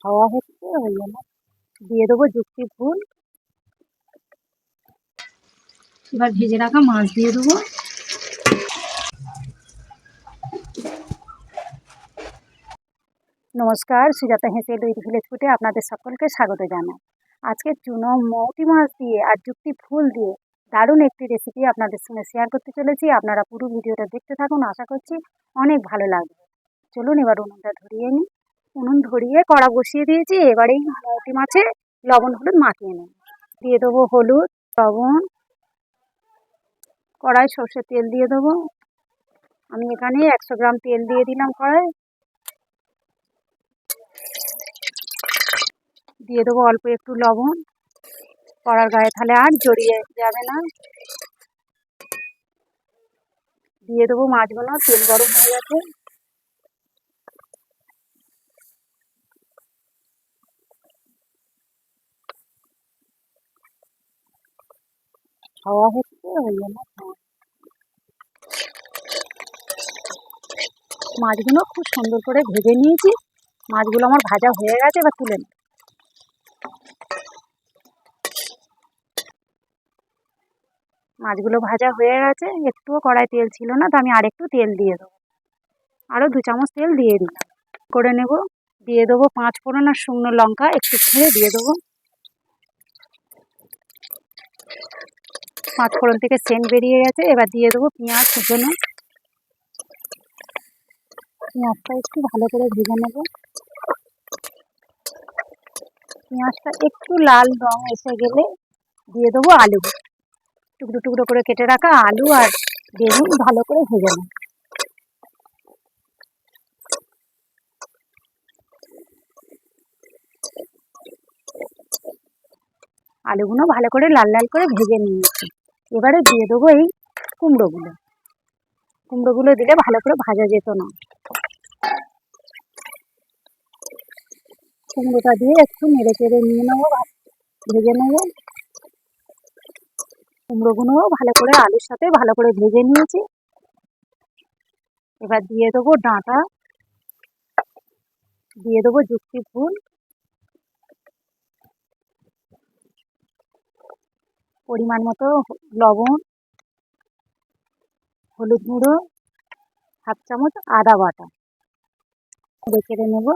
খাওয়া হচ্ছে ওই জন্য দিয়ে দেবো যুক্তি ফুল। এবার ভেজে রাখা মাছ দিয়ে দেবো। নমস্কার, সুজাতা হেসেল উইথ ভিলেজ ফুডে আপনাদের সকলকে স্বাগত জানাই। আজকে চুনো মৌটি মাছ দিয়ে আর যুক্তি ফুল দিয়ে দারুণ একটি রেসিপি আপনাদের সঙ্গে শেয়ার করতে চলেছি। আপনারা পুরো ভিডিওটা দেখতে থাকুন, আশা করছি অনেক ভালো লাগবে। চলুন এবার উনুনটা ধরিয়ে নিই। উনুন ধরিয়ে কড়া বসিয়ে দিয়েছি। এবার এই মৌটি মাছে লবণ হলুদ মাখিয়ে নেব। দিয়ে দেবো হলুদ, লবণ, কড়াই সর্ষের তেল দিয়ে দেবো। আমি এখানে 100 গ্রাম তেল দিয়ে দিলাম কড়াই। দিয়ে দেবো অল্প একটু লবণ, কড়ার গায়ে তাহলে আর জড়িয়ে যাবে না। দিয়ে দেবো মাছগুলো। তেল গরম হয়ে গেছে। খাওয়া হচ্ছে ওই জন্য মাছগুলো খুব সুন্দর করে ভেজে নিয়েছি। মাছগুলো আমার ভাজা হয়ে গেছে, এবার তুলে নেব। মাছগুলো ভাজা হয়ে গেছে, একটুও কড়াই তেল ছিল না, তো আমি আরেকটু তেল দিয়ে দেবো। আরও 2 চামচ তেল দিয়ে দিলাম করে নেব। দিয়ে দেবো 5 ফোড়ন আর শুকনো লঙ্কা একটু ছেড়ে দিয়ে দেবো। 5 ফোড়ন থেকে সেন্ট বেরিয়ে গেছে। এবার দিয়ে দেবো পেঁয়াজ কুচনো। পেঁয়াজটা একটু ভালো করে ভেজে নেব। পেঁয়াজটা একটু লাল রং এসে গেলে দিয়ে দেবো আলু। টুকরো টুকরো করে কেটে রাখা আলু আর বেগুন ভালো করে ভেজে নেব। আলুগুলো ভালো করে লাল লাল করে ভেজে নিয়েছি। এবারে দিয়ে দেবো এই কুমড়োগুলো। কুমড়োগুলো দিলে ভালো করে ভাজা যেত না। কুমড়োটা দিয়ে একটু নেড়ে চেড়ে নিয়ে নেবো, ভেজে নেবো। কুমড়োগুলোও ভালো করে আলুর সাথে ভালো করে ভেজে নিয়েছি। এবার দিয়ে দেবো ডাঁটা, দিয়ে দেবো যুক্তি ফুল, পরিমাণ মতো লবণ, হলুদ গুঁড়ো, 1/2 চামচ আদা বাটা কেটে নেব।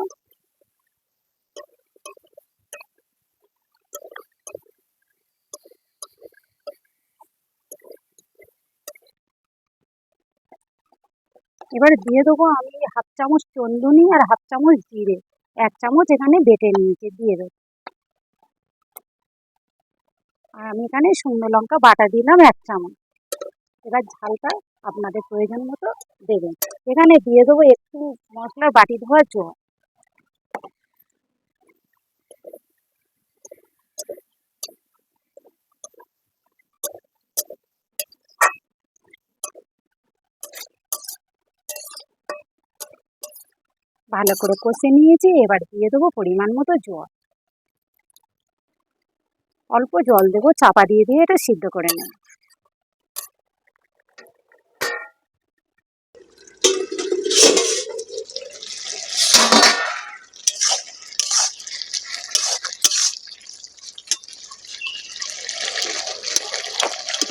এবার দিয়ে দেবো আমি 1/2 চামচ চন্দনী আর 1/2 চামচ জিরে, 1 চামচ এখানে বেটে নিয়েছি, দিয়ে দেবো। আর আমি এখানে শুকনো লঙ্কা বাটা দিলাম 1 চামচ। এবার ঝালটা আপনাদের প্রয়োজন মতো দেবেন। এখানে দিয়ে দেবো একটু মশলার বাটি ধোয়া জল। ভালো করে কষে নিয়েছি। এবার দিয়ে দেবো পরিমাণ মতো জল। অল্প জল দেবো, চাপা দিয়ে দিয়ে এটা সিদ্ধ করে নেব।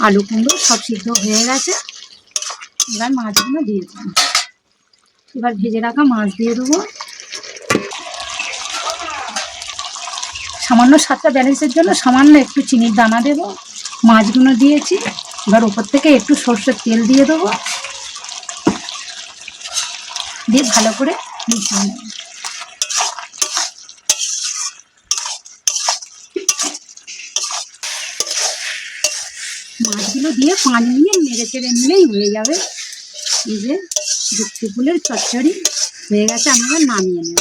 আলু কুমড়ো সব সিদ্ধ হয়ে গেছে। এবার মাছগুলো দিয়ে দেবো। এবার ভেজে রাখা মাছ দিয়ে দেবো। সামান্য স্বাদটা ব্যালেন্সের জন্য সামান্য একটু চিনির দানা দেবো। মাছগুলো দিয়েছি। এবার ওপর থেকে একটু সর্ষের তেল দিয়ে দেবো, দিয়ে ভালো করে মিশিয়ে নেব। মাছগুলো দিয়ে 5 মিনিট নেড়ে চেড়ে নিলেই হয়ে যাবে। এই যে যুক্তি ফুলের চচ্চড়ি হয়ে গেছে, আমি এবার নামিয়ে নেব।